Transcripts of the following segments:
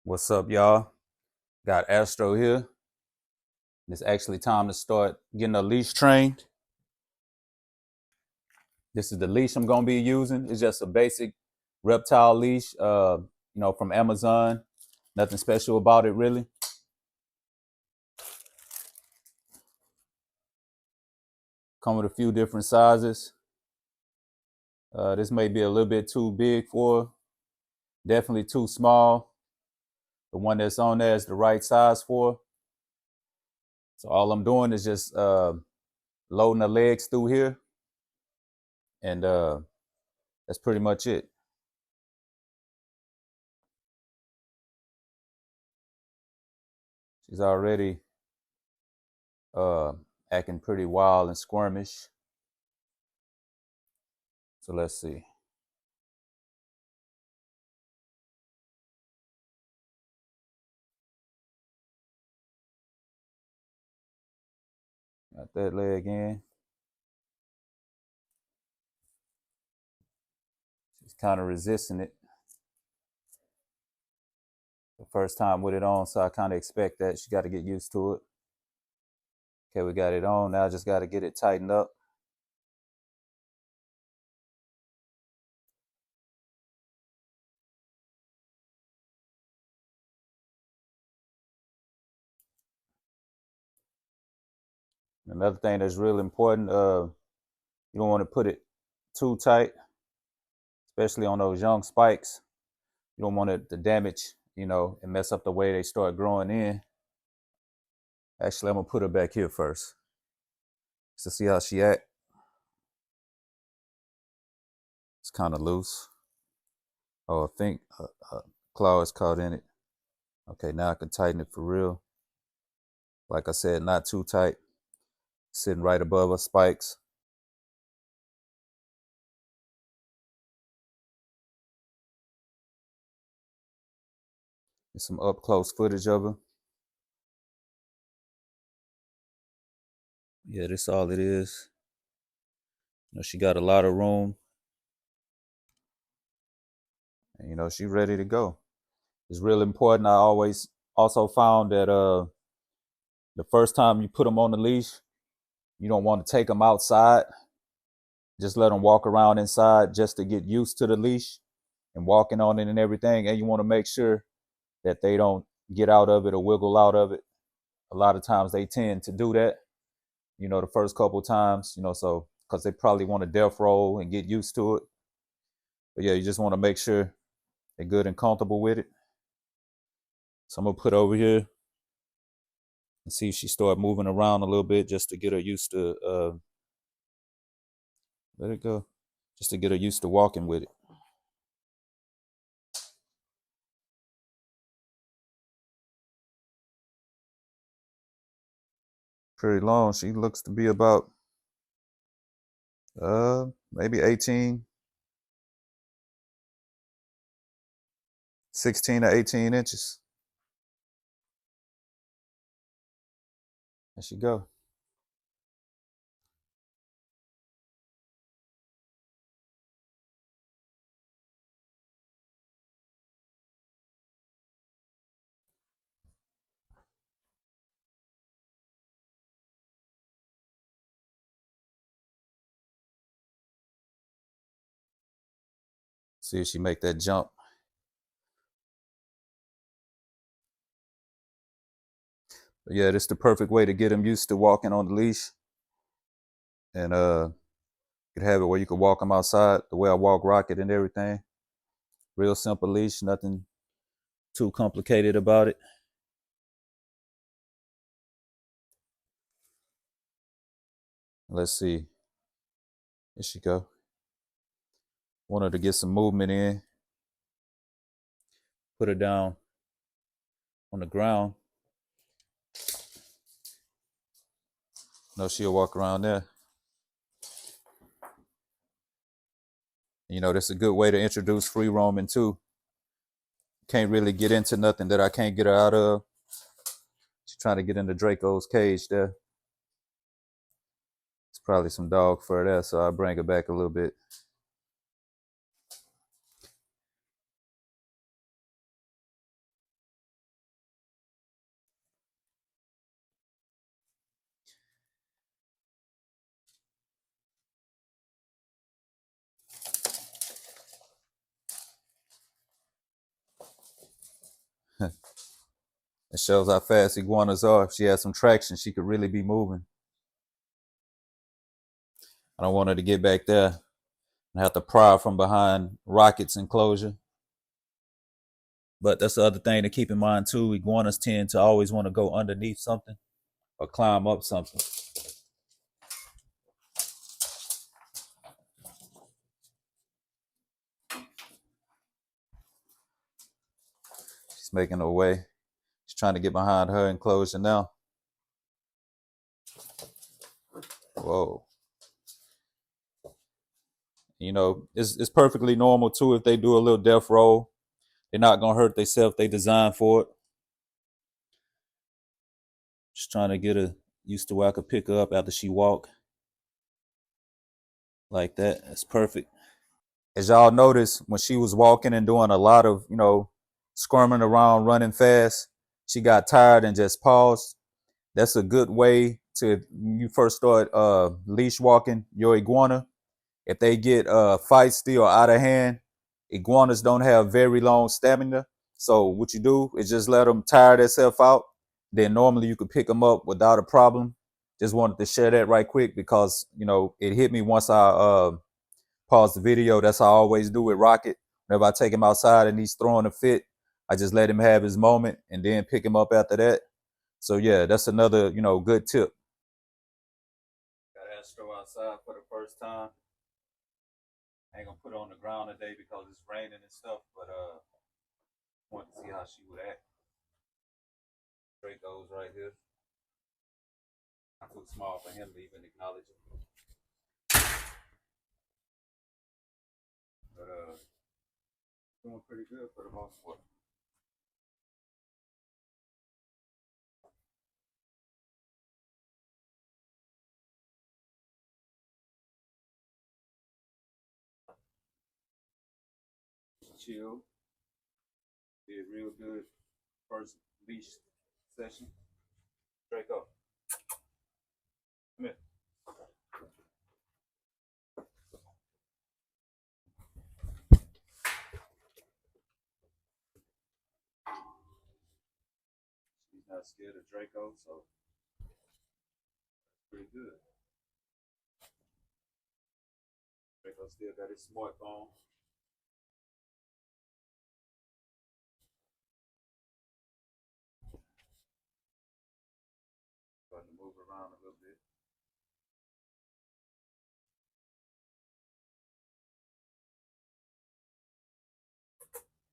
What's up, y'all? Got Astro here. It's actually time to start getting a leash trained. This is the leash I'm gonna be using. It's just a basic reptile leash, from Amazon. Nothing special about it, really. Come with a few different sizes. This may be a little bit too big for her. Definitely too small. The one that's on there is the right size for her. So all I'm doing is just loading the legs through here, and that's pretty much it. She's already uh, acting pretty wild and squirmish. So let's see. Got that leg in. She's kind of resisting it. The first time with it on, so I kind of expect that she got to get used to it. Okay, we got it on. Now I just got to get it tightened up. Another thing that's real important, you don't want to put it too tight, especially on those young spikes. You don't want it to damage, and mess up the way they start growing in. Actually, I'm gonna put her back here first to see how she act. It's kind of loose. Oh, I think claw is caught in it. Okay, now I can tighten it for real. Like I said, not too tight. Sitting right above her spikes. Get some up close footage of her. Yeah, that's all it is. She got a lot of room. And she's ready to go. It's real important. I always also found that the first time you put them on the leash, you don't want to take them outside. Just let them walk around inside just to get used to the leash and walking on it and everything. And you want to make sure that they don't get out of it or wiggle out of it. A lot of times they tend to do that, the first couple of times, so because they probably want to death roll and get used to it. But yeah, you just want to make sure they're good and comfortable with it. So I'm gonna put over here and see if she start moving around a little bit just to get her used to let it go. Just to get her used to walking with it. Pretty long. She looks to be about maybe 18, 16 to 18 inches. There she go. See if she make that jump. But yeah, this is the perfect way to get them used to walking on the leash. And you could have it where you could walk them outside the way I walk Rocket and everything. Real simple leash, nothing too complicated about it. Let's see. Here she go. Want her to get some movement in. Put her down on the ground. No, she'll walk around there. That's a good way to introduce free roaming too. Can't really get into nothing that I can't get her out of. She's trying to get into Draco's cage there. It's probably some dog fur there, so I'll bring her back a little bit. It shows how fast iguanas are. If she has some traction, she could really be moving. I don't want her to get back there and have to pry from behind Rocket's enclosure. But that's the other thing to keep in mind too. Iguanas tend to always want to go underneath something or climb up something. She's making her way. She's trying to get behind her enclosure now. Whoa. You know, it's perfectly normal too if they do a little death roll. They're not gonna hurt themselves. They designed for it. Just trying to get her used to where I could pick her up after she walk. Like that. That's perfect. As y'all notice, when she was walking and doing a lot of, squirming around, running fast, she got tired and just paused. That's a good way to, when you first start leash walking your iguana. If they get feisty or out of hand, iguanas don't have very long stamina. So what you do is just let them tire themselves out. Then normally you could pick them up without a problem. Just wanted to share that right quick because, it hit me once I pause the video. That's how I always do with Rocket. Whenever I take him outside and he's throwing a fit, I just let him have his moment and then pick him up after that. So yeah, that's another, good tip. Got Astro outside for the first time. I ain't gonna put her on the ground today because it's raining and stuff, but want to see how she would act. Draco's right here. Too small for him to even acknowledge it. But doing pretty good for the most part. Chill. Did real good first leash session. Draco. Come here. She's not scared of Draco, so pretty good. Draco still got his smartphone. Starting to move around a little bit.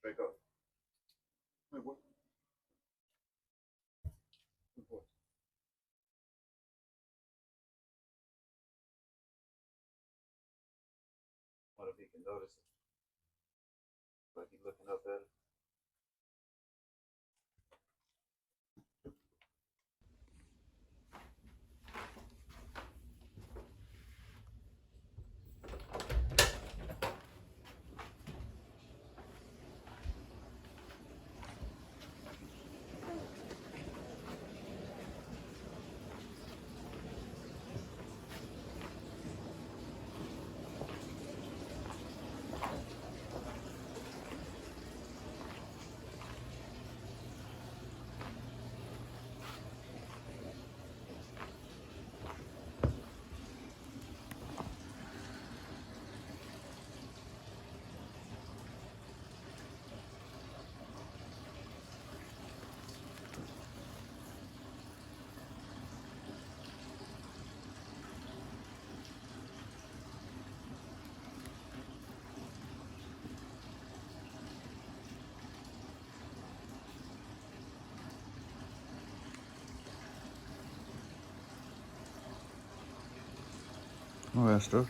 Draco. Come here, boy. Come here, boy. What if he can notice it? Like he's looking up at it. Oh, Astro.